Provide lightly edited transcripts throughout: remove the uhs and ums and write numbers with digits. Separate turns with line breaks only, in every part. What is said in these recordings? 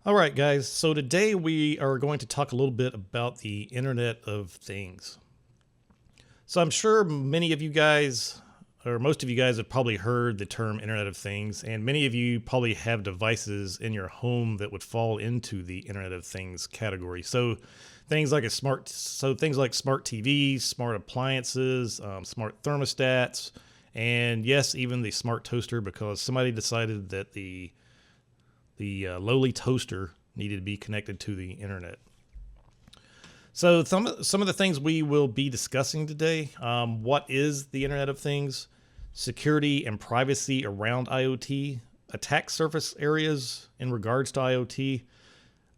All right, guys. So today we are going to talk a little bit about the Internet of Things. So I'm sure many of you guys, or most of you guys, have probably heard the term Internet of Things, and many of you probably have devices in your home that would fall into the Internet of Things category. So things like smart TVs, smart appliances, smart thermostats, and yes, even the smart toaster, because somebody decided that the lowly toaster needed to be connected to the internet. So some of the things we will be discussing today: what is the Internet of Things, security and privacy around IoT, attack surface areas in regards to IoT.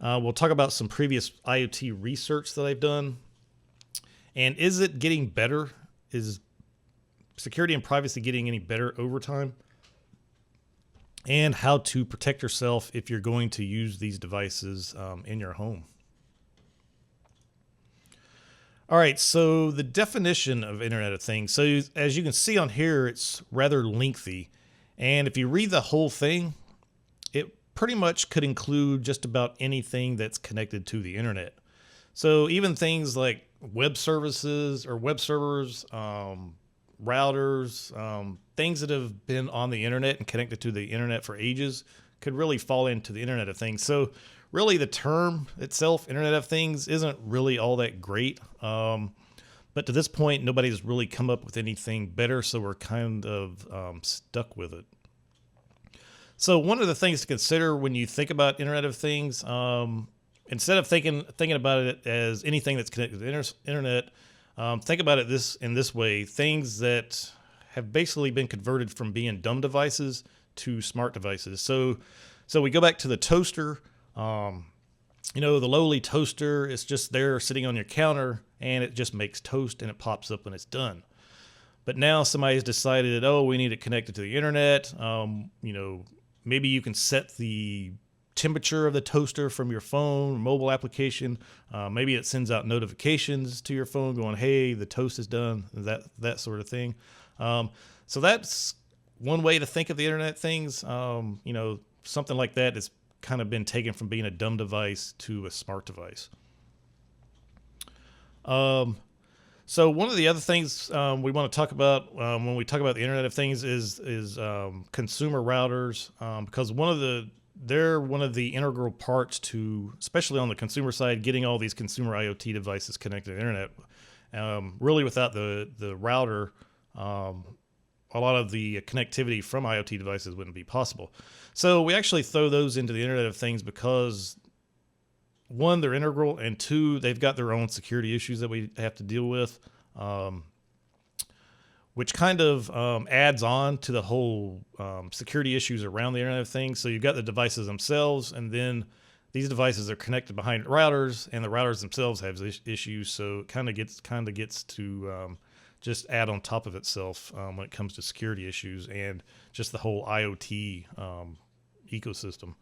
We'll talk about some previous IoT research that I've done, and is it getting better? Is security and privacy getting any better over time? And how to protect yourself if you're going to use these devices in your home. All right, so the definition of Internet of Things. So as you can see on here, it's rather lengthy. And if you read the whole thing, it pretty much could include just about anything that's connected to the internet. So even things like web services or web servers, routers, things that have been on the internet and connected to the internet for ages could really fall into the Internet of Things. So really the term itself, Internet of Things, isn't really all that great. But to this point, nobody's really come up with anything better, so we're kind of stuck with it. So one of the things to consider when you think about Internet of Things, instead of thinking about it as anything that's connected to the internet, think about it in this way: things that have basically been converted from being dumb devices to smart devices. So we go back to the toaster. The lowly toaster is just there sitting on your counter, and it just makes toast and it pops up when it's done. But now somebody's decided, we need it connected to the internet. Maybe you can set the temperature of the toaster from your phone or mobile application. Maybe it sends out notifications to your phone going, hey, the toast is done, that sort of thing. So that's one way to think of the Internet of Things. Something like that has kind of been taken from being a dumb device to a smart device. So one of the other things we want to talk about when we talk about the Internet of Things is consumer routers, because they're one of the integral parts to, especially on the consumer side, getting all these consumer IoT devices connected to the internet. Really, without the router, a lot of the connectivity from IoT devices wouldn't be possible. So we actually throw those into the Internet of Things because, one, they're integral, and two, they've got their own security issues that we have to deal with, which kind of adds on to the whole security issues around the Internet of Things. So you've got the devices themselves, and then these devices are connected behind routers, and the routers themselves have issues. So it kind of gets to just add on top of itself when it comes to security issues and just the whole IoT ecosystem.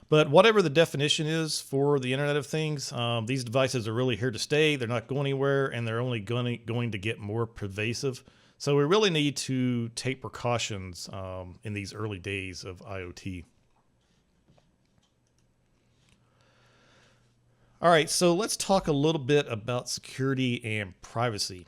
But whatever the definition is for the Internet of Things, these devices are really here to stay. They're not going anywhere, and they're only going to get more pervasive. So we really need to take precautions in these early days of IoT. All right, so let's talk a little bit about security and privacy.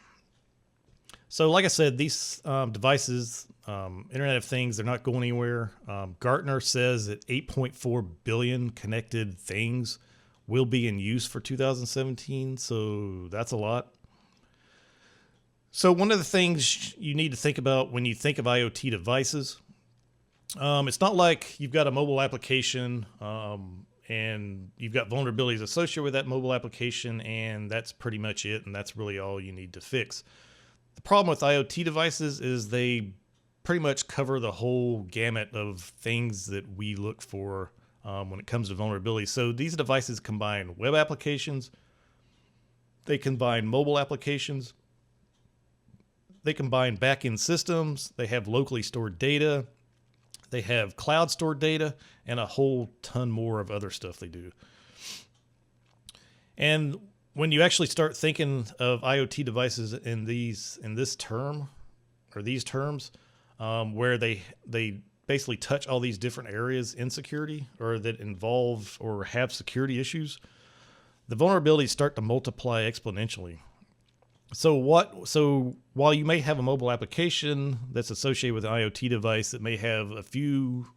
So like I said, these devices, Internet of Things, they're not going anywhere. Gartner says that 8.4 billion connected things will be in use for 2017, so that's a lot. So one of the things you need to think about when you think of IoT devices, it's not like you've got a mobile application and you've got vulnerabilities associated with that mobile application, and that's pretty much it, and that's really all you need to fix. The problem with IoT devices is they pretty much cover the whole gamut of things that we look for when it comes to vulnerability. So these devices combine web applications, they combine mobile applications, they combine back-end systems, they have locally stored data, they have cloud stored data, and a whole ton more of other stuff they do. And when you actually start thinking of IoT devices in these terms, where they basically touch all these different areas in security or that involve or have security issues, the vulnerabilities start to multiply exponentially. So while you may have a mobile application that's associated with an IoT device that may have a few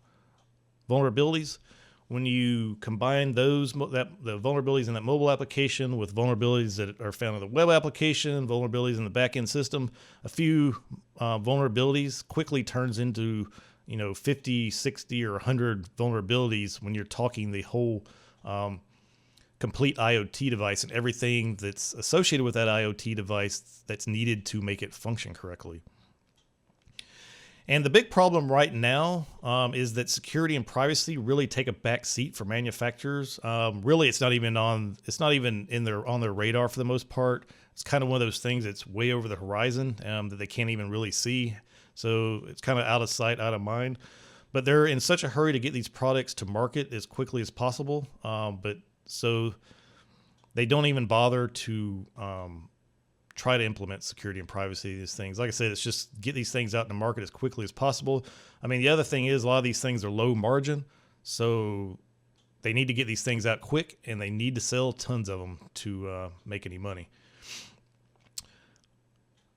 vulnerabilities, when you combine the vulnerabilities in that mobile application with vulnerabilities that are found in the web application, vulnerabilities in the back-end system, a few vulnerabilities quickly turns into 50, 60, or 100 vulnerabilities when you're talking the whole complete IoT device and everything that's associated with that IoT device that's needed to make it function correctly. And the big problem right now is that security and privacy really take a back seat for manufacturers. Really, it's not even on their radar for the most part. It's kind of one of those things that's way over the horizon that they can't even really see. So it's kind of out of sight, out of mind. But they're in such a hurry to get these products to market as quickly as possible. So they don't even bother to try to implement security and privacy these things. Like I said, it's just get these things out in the market as quickly as possible. I mean, the other thing is a lot of these things are low margin, so they need to get these things out quick, and they need to sell tons of them to make any money.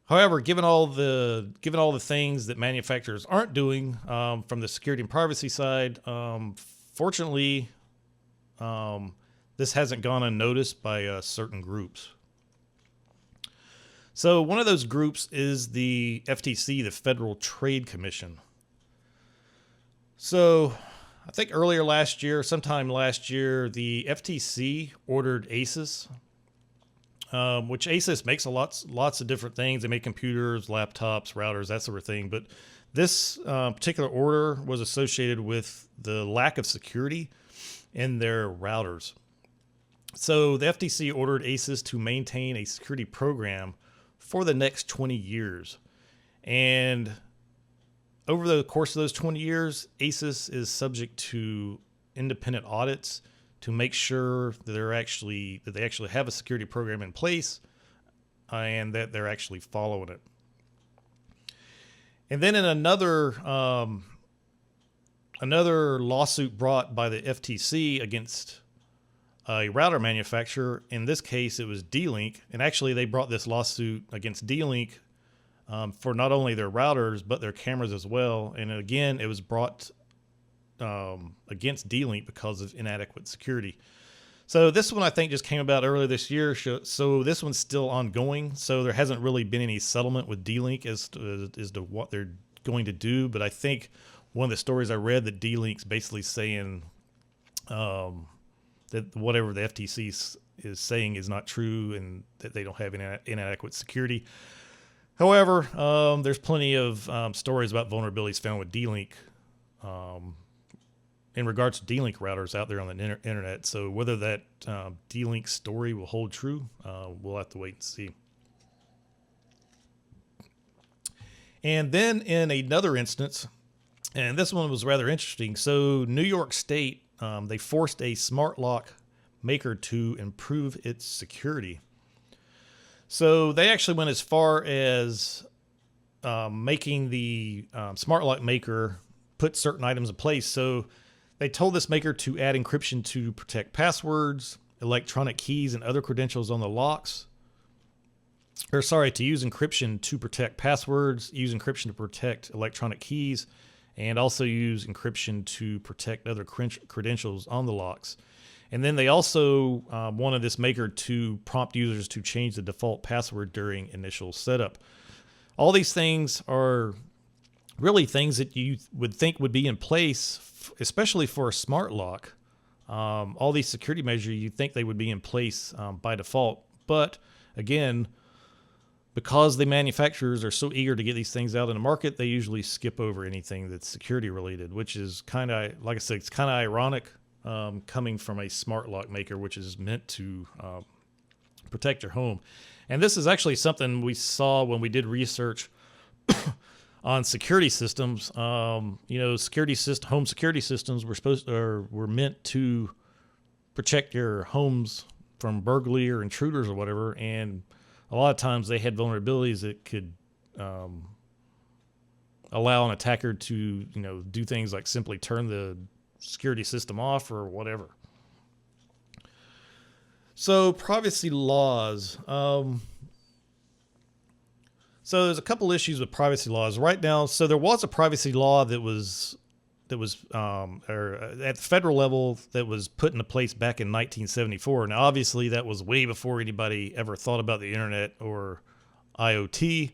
However, given all the things that manufacturers aren't doing from the security and privacy side, fortunately, this hasn't gone unnoticed by certain groups. So one of those groups is the FTC, the Federal Trade Commission. So I think sometime last year, the FTC ordered ASUS, which ASUS makes lots of different things. They make computers, laptops, routers, that sort of thing. But this particular order was associated with the lack of security in their routers. So the FTC ordered ASUS to maintain a security program for the next 20 years. And over the course of those 20 years, ASUS is subject to independent audits to make sure that they actually have a security program in place and that they're actually following it. And then in another lawsuit brought by the FTC against a router manufacturer, in this case it was D-Link, and actually they brought this lawsuit against D-Link for not only their routers but their cameras as well. And again, it was brought against D-Link because of inadequate security. So this one I think just came about earlier this year. So this one's still ongoing. So there hasn't really been any settlement with D-Link as to what they're going to do. But I think one of the stories I read that D-Link's basically saying that whatever the FTC is saying is not true and that they don't have inadequate security. However, there's plenty of stories about vulnerabilities found with D-Link in regards to D-Link routers out there on the internet. So whether that D-Link story will hold true, we'll have to wait and see. And then in another instance, and this one was rather interesting. So New York State, they forced a smart lock maker to improve its security. So they actually went as far as making the smart lock maker put certain items in place. So they told this maker to add encryption to protect passwords, electronic keys, and other credentials on the locks. To use encryption to protect passwords, use encryption to protect electronic keys, and also use encryption to protect other credentials on the locks. And then they also wanted this maker to prompt users to change the default password during initial setup. All these things are really things that you would think would be in place, especially for a smart lock. All these security measures, you'd think they would be in place by default. But again, because the manufacturers are so eager to get these things out in the market, they usually skip over anything that's security related, which is kind of, like I said, it's kind of ironic coming from a smart lock maker, which is meant to protect your home. And this is actually something we saw when we did research on security systems. Home security systems were meant to protect your homes from burglary or intruders or whatever, and a lot of times they had vulnerabilities that could allow an attacker to, do things like simply turn the security system off or whatever. So privacy laws. So there's a couple issues with privacy laws right now. So there was a privacy law that was at the federal level that was put into place back in 1974. Now, obviously, that was way before anybody ever thought about the internet or IoT.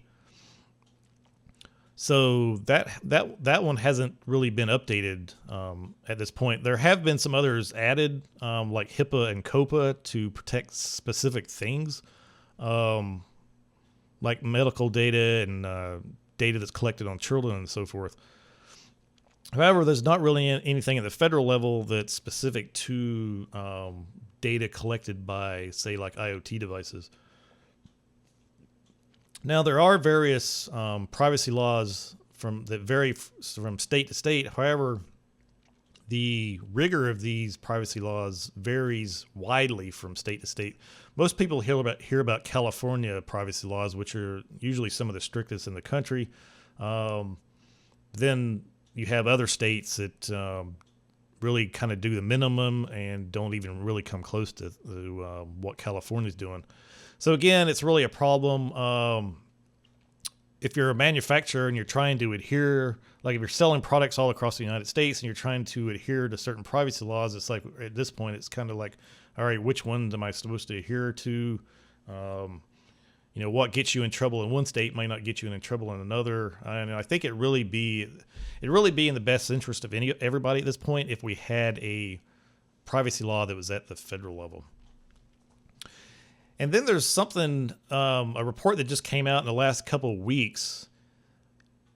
So that one hasn't really been updated at this point. There have been some others added, like HIPAA and COPA, to protect specific things, like medical data and data that's collected on children and so forth. However, there's not really anything at the federal level that's specific to data collected by, say, like IoT devices. Now, there are various privacy laws that vary from state to state. However, the rigor of these privacy laws varies widely from state to state. Most people hear about California privacy laws, which are usually some of the strictest in the country. Then you have other states that really kind of do the minimum and don't even really come close to what California's doing. So again, it's really a problem. If you're a manufacturer and you're trying to adhere, like if you're selling products all across the United States and you're trying to adhere to certain privacy laws, it's like at this point, it's kind of like, all right, which ones am I supposed to adhere to? What gets you in trouble in one state might not get you in trouble in another. And I think it'd really be in the best interest of everybody at this point if we had a privacy law that was at the federal level. And then there's something, a report that just came out in the last couple of weeks,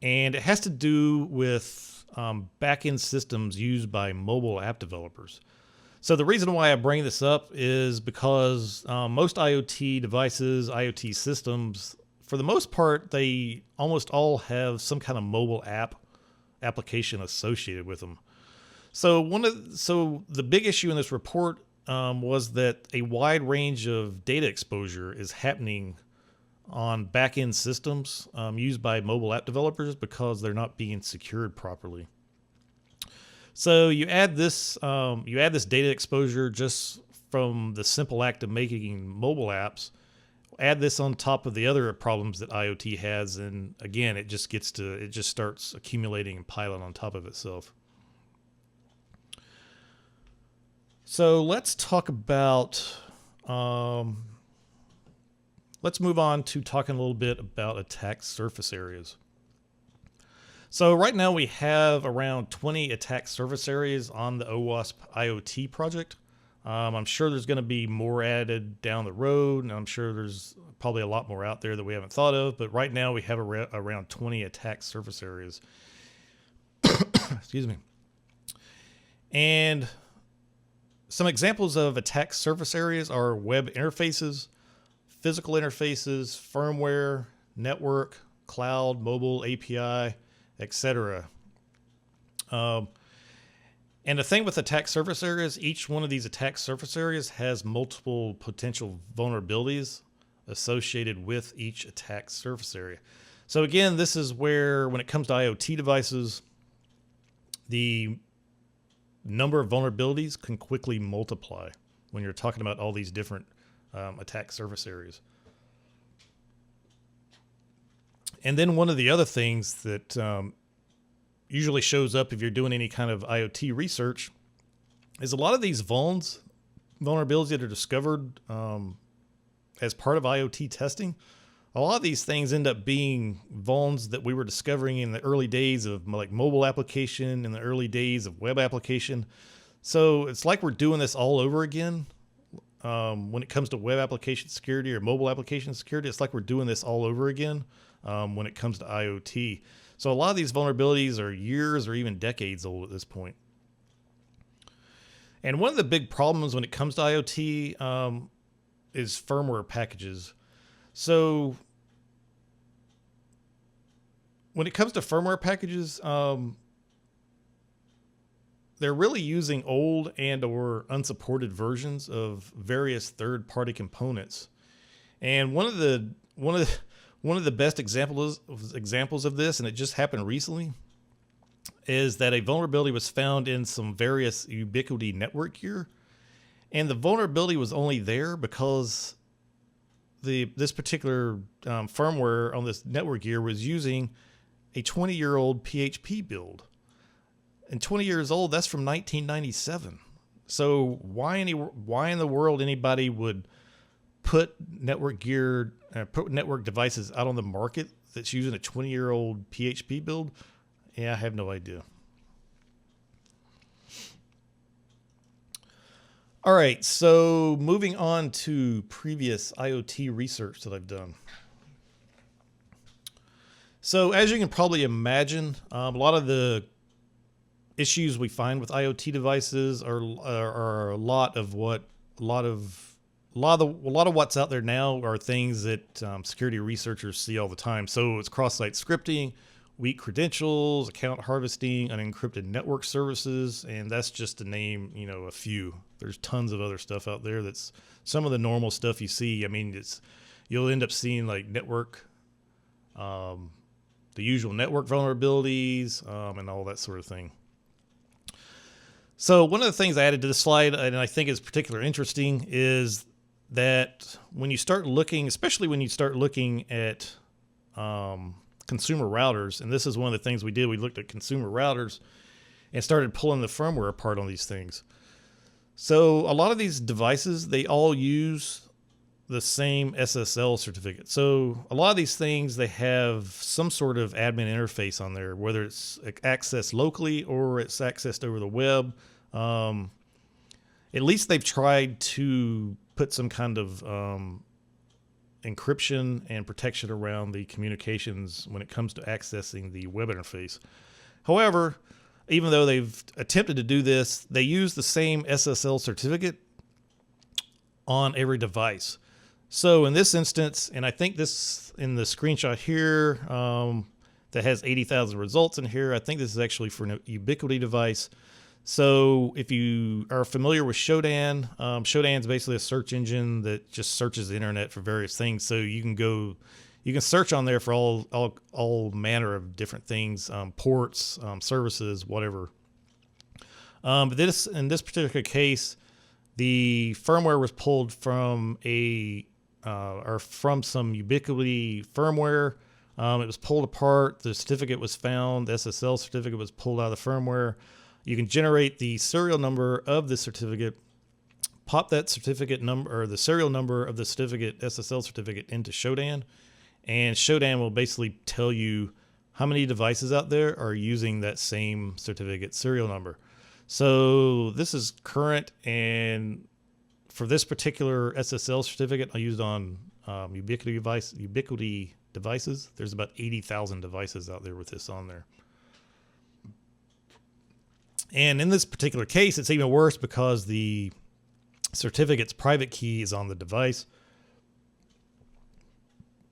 and it has to do with back-end systems used by mobile app developers. So the reason why I bring this up is because most IoT devices, IoT systems, for the most part, they almost all have some kind of mobile application associated with them. So the big issue in this report was that a wide range of data exposure is happening on back-end systems used by mobile app developers because they're not being secured properly. So you add this data exposure just from the simple act of making mobile apps. Add this on top of the other problems that IoT has, and again, it just starts accumulating and piling on top of itself. So let's talk about. Let's move on to talking a little bit about attack surface areas. So right now we have around 20 attack surface areas on the OWASP IoT project. I'm sure there's going to be more added down the road, and I'm sure there's probably a lot more out there that we haven't thought of. But right now we have around 20 attack surface areas. Excuse me. And some examples of attack surface areas are web interfaces, physical interfaces, firmware, network, cloud, mobile, API, etc. And the thing with attack surface areas, each one of these attack surface areas has multiple potential vulnerabilities associated with each attack surface area. So again, this is where, when it comes to IoT devices, the number of vulnerabilities can quickly multiply when you're talking about all these different attack surface areas. And then one of the other things that usually shows up if you're doing any kind of IoT research is a lot of these vulnerabilities that are discovered as part of IoT testing. A lot of these things end up being vulns that we were discovering in the early days of like mobile application, in the early days of web application. So it's like we're doing this all over again. When it comes to web application security or mobile application security, it's like we're doing this all over again when it comes to IoT. So a lot of these vulnerabilities are years or even decades old at this point. And one of the big problems when it comes to IoT is firmware packages. So when it comes to firmware packages, they're really using old and or unsupported versions of various third-party components. And one of the One of the best examples of this, and it just happened recently, is that a vulnerability was found in some various Ubiquiti network gear. And the vulnerability was only there because this particular firmware on this network gear was using a 20-year-old PHP build. And 20 years old, that's from 1997. So why in the world anybody would put network devices out on the market that's using a 20-year-old PHP build? Yeah, I have no idea. All right, so moving on to previous IoT research that I've done. So as you can probably imagine, a lot of the issues we find with IoT devices are a lot of what's out there now are things that security researchers see all the time. So it's cross-site scripting, weak credentials, account harvesting, unencrypted network services, and that's just to name, a few. There's tons of other stuff out there that's some of the normal stuff you see. I mean, you'll end up seeing like network, the usual network vulnerabilities, and all that sort of thing. So one of the things I added to the slide, and I think is particularly interesting, is that when you start looking, especially when you start looking at consumer routers, and this is one of the things we did, we looked at consumer routers and started pulling the firmware apart on these things. So a lot of these devices, they all use the same SSL certificate. So a lot of these things, they have some sort of admin interface on there, whether it's accessed locally or it's accessed over the web. At least they've tried to put some kind of encryption and protection around the communications when it comes to accessing the web interface. However, even though they've attempted to do this, they use the same SSL certificate on every device. So in this instance, and I think this in the screenshot here that has 80,000 results in here, I think this is actually for an Ubiquiti device. So if you are familiar with Shodan, Shodan is basically a search engine that just searches the internet for various things. So you can search on there for all manner of different things, ports, services, whatever. But in this particular case, the firmware was pulled from from some Ubiquiti firmware. It was pulled apart. The certificate was found. The SSL certificate was pulled out of the firmware. You can generate the serial number of the certificate, pop that certificate number or the serial number of the certificate, SSL certificate, into Shodan, and Shodan will basically tell you how many devices out there are using that same certificate serial number. So this is current, and for this particular SSL certificate I used on Ubiquiti devices, there's about 80,000 devices out there with this on there. And in this particular case, it's even worse because the certificate's private key is on the device.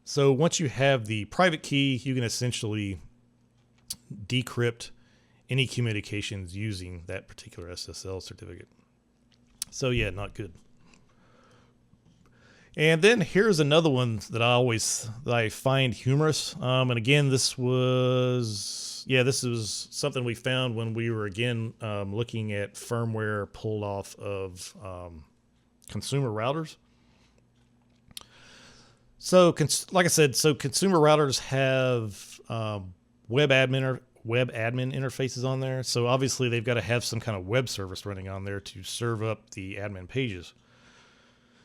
So once you have the private key, you can essentially decrypt any communications using that particular SSL certificate. So yeah, not good. And then here's another one that I find humorous. And again, this was something we found when we were again looking at firmware pulled off of consumer routers. So, like I said, consumer routers have web admin interfaces on there. So obviously they've got to have some kind of web service running on there to serve up the admin pages.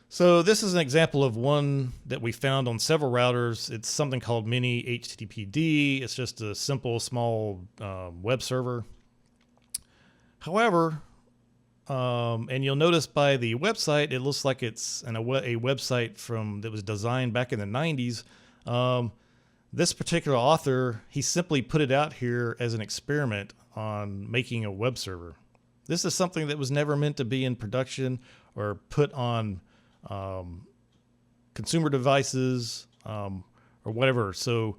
So this is an example of one that we found on several routers. It's something called Mini HTTPD. It's just a simple, small web server. However, and you'll notice by the website, it looks like it's a website that was designed back in the 90s. This particular author, he simply put it out here as an experiment on making a web server. This is something that was never meant to be in production or put on consumer devices or whatever. So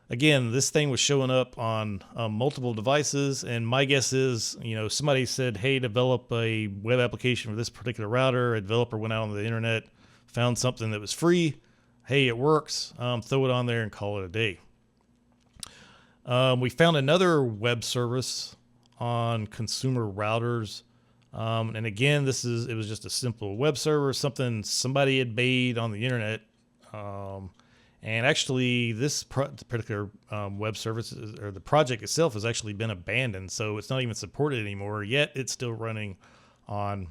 again, this thing was showing up on multiple devices, and my guess is, somebody said, hey, develop a web application for this particular router. A developer went out on the internet, found something that was free, hey, it works, throw it on there and call it a day. We found another web service on consumer routers. And again, it was just a simple web server, something somebody had made on the internet. And actually this particular web service or the project itself has actually been abandoned. So it's not even supported anymore, yet it's still running on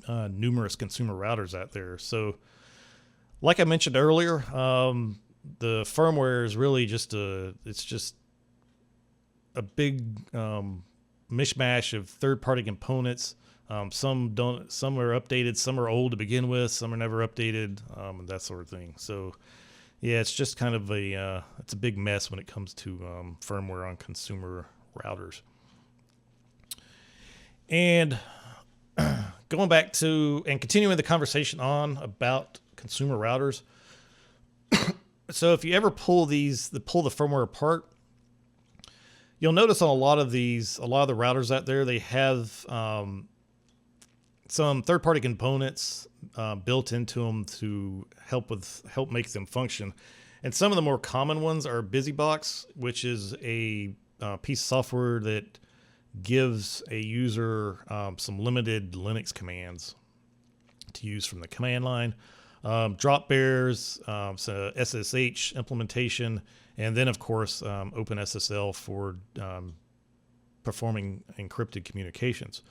numerous consumer routers out there. So like I mentioned earlier, the firmware is really just it's just a big mishmash of third-party components. Some are updated, some are old to begin with, some are never updated, and that sort of thing. So yeah, it's just kind of it's a big mess when it comes to firmware on consumer routers. And going back to and continuing the conversation on about consumer routers. So if you ever pull the firmware apart, you'll notice on a lot of the routers out there, they have some third-party components built into them to help make them function. And some of the more common ones are BusyBox, which is a piece of software that gives a user some limited Linux commands to use from the command line. Drop bears, so SSH implementation, and then of course OpenSSL for performing encrypted communications.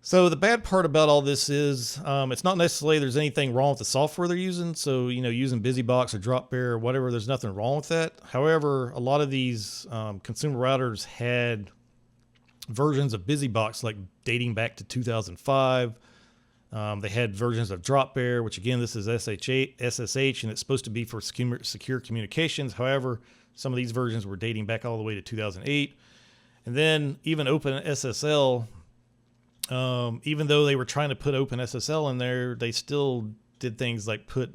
So the bad part about all this is it's not necessarily there's anything wrong with the software they're using. So, using BusyBox or Dropbear or whatever, there's nothing wrong with that. However, a lot of these consumer routers had versions of BusyBox like dating back to 2005. They had versions of Dropbear, which again, this is SSH, and it's supposed to be for secure communications. However, some of these versions were dating back all the way to 2008. And then even OpenSSL, even though they were trying to put OpenSSL in there, they still did things like put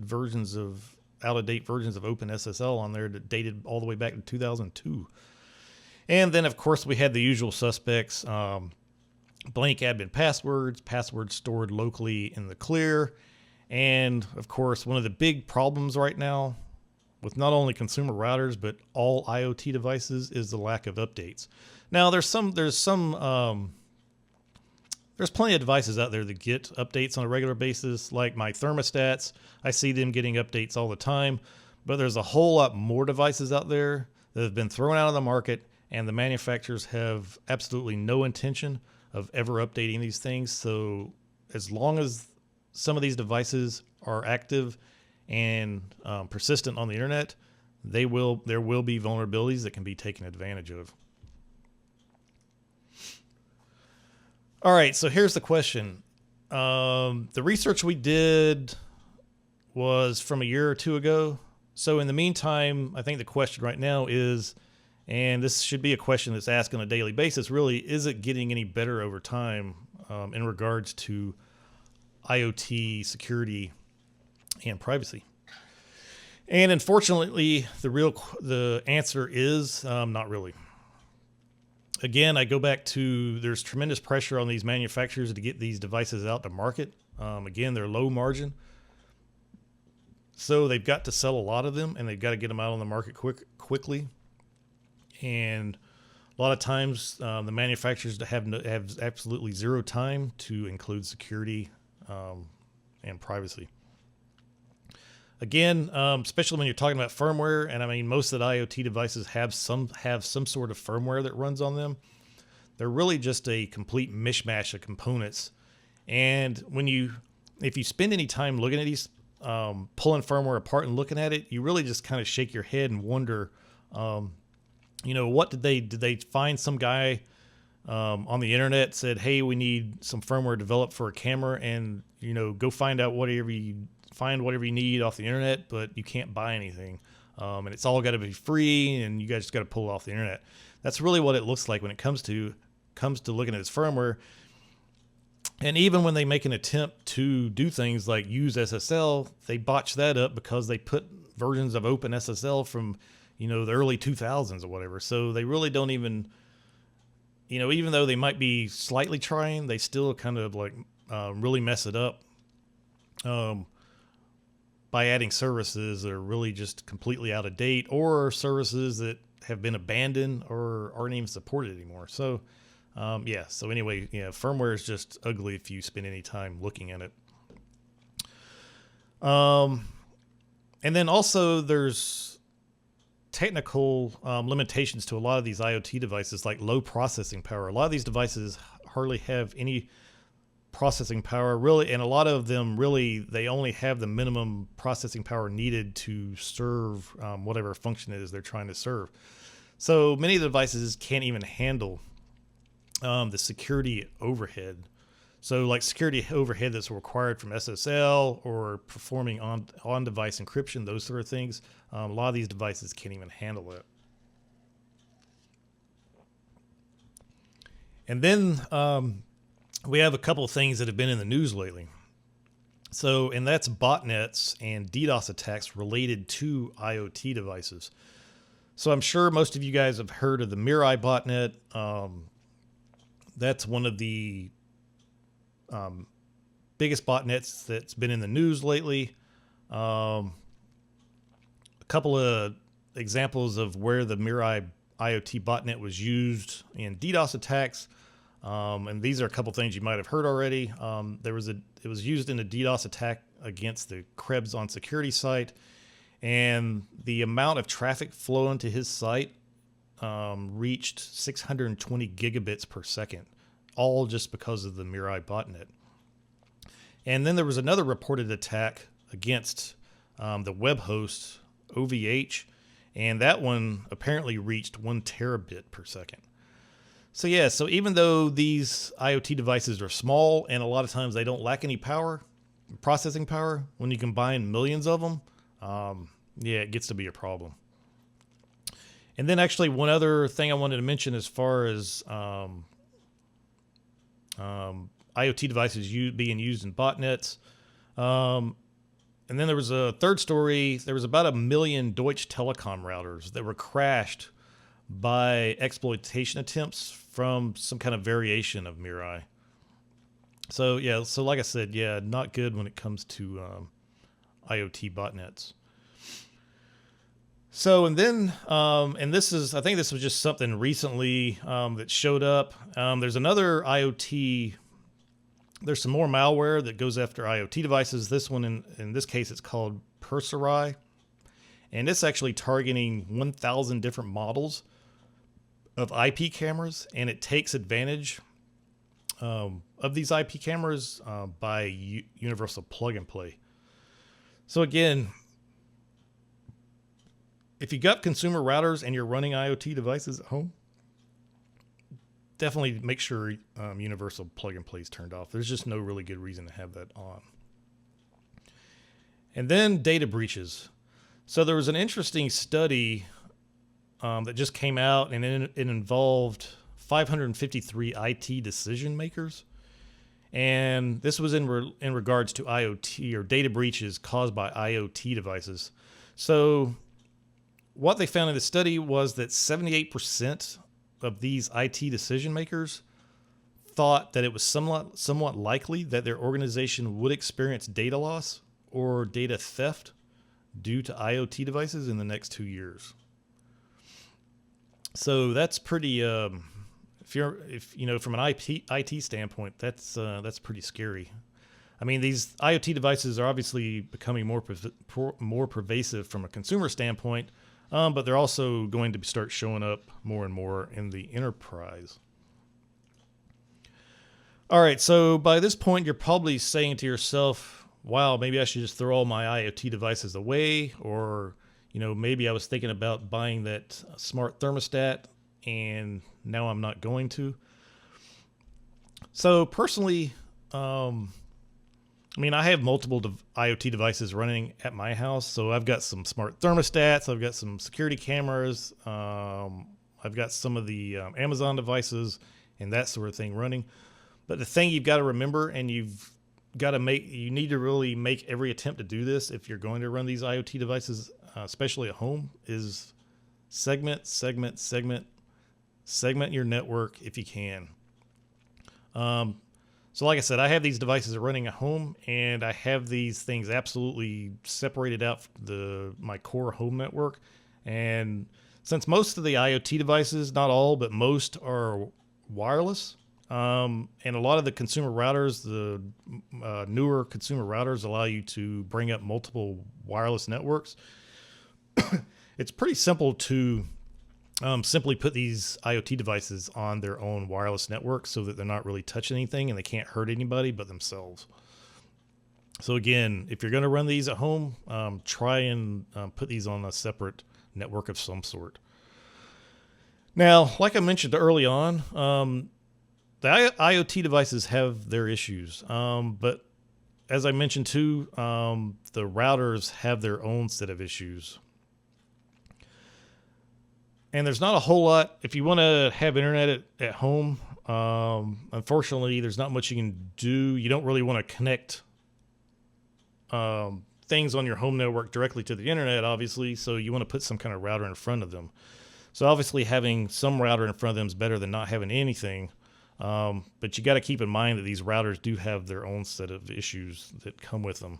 out-of-date versions of OpenSSL on there that dated all the way back to 2002. And then, of course, we had the usual suspects, blank admin passwords stored locally in the clear. And, of course, one of the big problems right now with not only consumer routers, but all IoT devices is the lack of updates. Now, there's plenty of devices out there that get updates on a regular basis, like my thermostats. I see them getting updates all the time, but there's a whole lot more devices out there that have been thrown out of the market, and the manufacturers have absolutely no intention of ever updating these things. So as long as some of these devices are active and persistent on the internet, there will be vulnerabilities that can be taken advantage of. All right, so here's the question. The research we did was from a year or two ago. So in the meantime, I think the question right now is, and this should be a question that's asked on a daily basis, really, is it getting any better over time in regards to IoT security and privacy? And unfortunately, the answer is not really. Again, I go back to there's tremendous pressure on these manufacturers to get these devices out to market. Again, they're low margin. So they've got to sell a lot of them, and they've got to get them out on the market quickly. And a lot of times the manufacturers have absolutely zero time to include security and privacy. Again, especially when you're talking about firmware, and I mean most of the IoT devices have some sort of firmware that runs on them. They're really just a complete mishmash of components. And if you spend any time looking at these, pulling firmware apart and looking at it, you really just kind of shake your head and wonder, what did they find some guy on the internet said, hey, we need some firmware developed for a camera, and go find out whatever you need off the internet, but you can't buy anything, and it's all got to be free, and you guys just got to pull it off the internet. That's really what it looks like when it comes to looking at its firmware. And even when they make an attempt to do things like use SSL, they botch that up because they put versions of OpenSSL from the early 2000s or whatever. So they really don't even, even though they might be slightly trying, they still kind of like really mess it up. by adding services that are really just completely out of date, or services that have been abandoned or aren't even supported anymore. So, so anyway, firmware is just ugly if you spend any time looking at it. And then also there's technical limitations to a lot of these IoT devices, like low processing power. A lot of these devices hardly have any processing power, really, and a lot of them really, they only have the minimum processing power needed to serve whatever function it is they're trying to serve. So many of the devices can't even handle the security overhead. So like security overhead that's required from SSL or performing on-device encryption, those sort of things. A lot of these devices can't even handle it. And then we have a couple of things that have been in the news lately. So, and that's botnets and DDoS attacks related to IoT devices. So I'm sure most of you guys have heard of the Mirai botnet. That's one of the biggest botnets that's been in the news lately. A couple of examples of where the Mirai IoT botnet was used in DDoS attacks. And these are a couple things you might have heard already. It was used in a DDoS attack against the Krebs on Security site, and the amount of traffic flowing to his site reached 620 gigabits per second, all just because of the Mirai botnet. And then there was another reported attack against the web host OVH, and that one apparently reached 1 terabit per second. So yeah, so even though these IoT devices are small and a lot of times they don't lack any power, processing power, when you combine millions of them, it gets to be a problem. And then actually one other thing I wanted to mention as far as IoT devices being used in botnets. And then there was a third story. There was about 1 million Deutsche Telekom routers that were crashed by exploitation attempts from some kind of variation of Mirai. So yeah, so like I said, not good when it comes to IoT botnets. So, and then, and this is, I think this was just something recently that showed up. There's another IoT, there's some more malware that goes after IoT devices. This one, in this case, it's called Perserai. And it's actually targeting 1,000 different models of IP cameras, and it takes advantage of these IP cameras by universal plug and play. So again, if you got consumer routers and you're running IoT devices at home, definitely make sure universal plug and play is turned off. There's just no really good reason to have that on. And then data breaches. So there was an interesting study that just came out, and it involved 553 IT decision makers. And this was in regards to IoT or data breaches caused by IoT devices. So what they found in the study was that 78% of these IT decision makers thought that it was somewhat likely that their organization would experience data loss or data theft due to IoT devices in the next 2 years. So that's pretty, if you know, from an IT standpoint, that's pretty scary. I mean, these IoT devices are obviously becoming more pervasive from a consumer standpoint, but they're also going to start showing up more and more in the enterprise. All right, so by this point, you're probably saying to yourself, wow, maybe I should just throw all my IoT devices away, or maybe I was thinking about buying that smart thermostat and now I'm not going to. So personally, I have multiple IoT devices running at my house. So I've got some smart thermostats, I've got some security cameras, I've got some of the Amazon devices and that sort of thing running. But the thing you've got to remember, and you need to really make every attempt to do this if you're going to run these IoT devices, especially at home, is segment your network if you can. So like I said, I have these devices running at home, and I have these things absolutely separated out from my core home network. And since most of the IoT devices, not all, but most are wireless, and a lot of the consumer routers, the newer consumer routers allow you to bring up multiple wireless networks. It's pretty simple to simply put these IoT devices on their own wireless network so that they're not really touching anything and they can't hurt anybody but themselves. So again, if you're going to run these at home, try and put these on a separate network of some sort. Now, like I mentioned early on, the IoT devices have their issues, but as I mentioned too, the routers have their own set of issues. And there's not a whole lot. If you want to have internet at home, unfortunately, there's not much you can do. You don't really want to connect things on your home network directly to the internet, obviously. So you want to put some kind of router in front of them. So obviously, having some router in front of them is better than not having anything. But you got to keep in mind that these routers do have their own set of issues that come with them.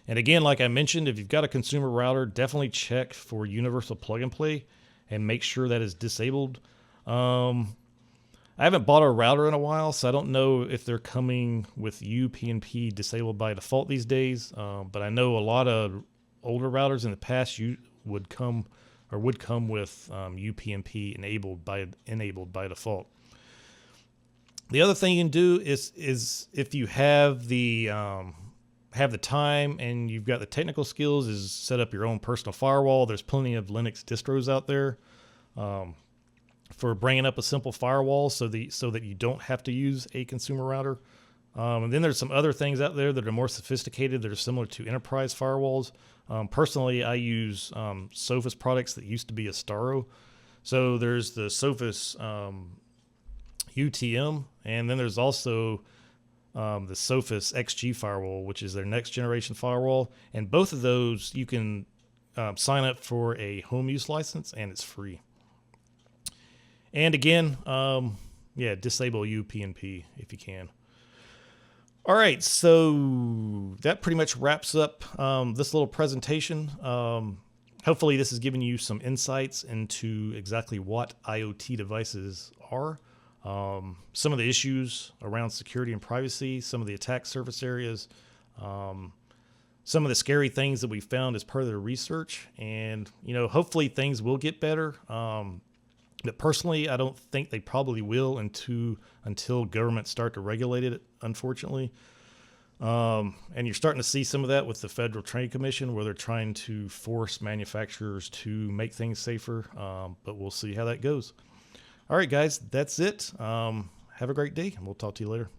And again, like I mentioned, if you've got a consumer router, definitely check for universal plug and play and make sure that is disabled. I haven't bought a router in a while, so I don't know if they're coming with UPnP disabled by default these days. But I know a lot of older routers in the past would come with UPnP enabled by default. The other thing you can do is if you have the time and you've got the technical skills, is set up your own personal firewall. There's plenty of Linux distros out there for bringing up a simple firewall so that you don't have to use a consumer router. And then there's some other things out there that are more sophisticated that are similar to enterprise firewalls. Personally, I use Sophos products that used to be Astaro. So there's the Sophos UTM, and then there's also the Sophos XG firewall, which is their next generation firewall. And both of those, you can sign up for a home use license, and it's free. And again, disable UPnP if you can. All right, so that pretty much wraps up this little presentation. Hopefully this has given you some insights into exactly what IoT devices are, some of the issues around security and privacy, some of the attack surface areas, some of the scary things that we found as part of the research, and hopefully things will get better. But personally, I don't think they probably will until governments start to regulate it, unfortunately. And you're starting to see some of that with the Federal Trade Commission, where they're trying to force manufacturers to make things safer. But we'll see how that goes. All right, guys, that's it. Have a great day, and we'll talk to you later.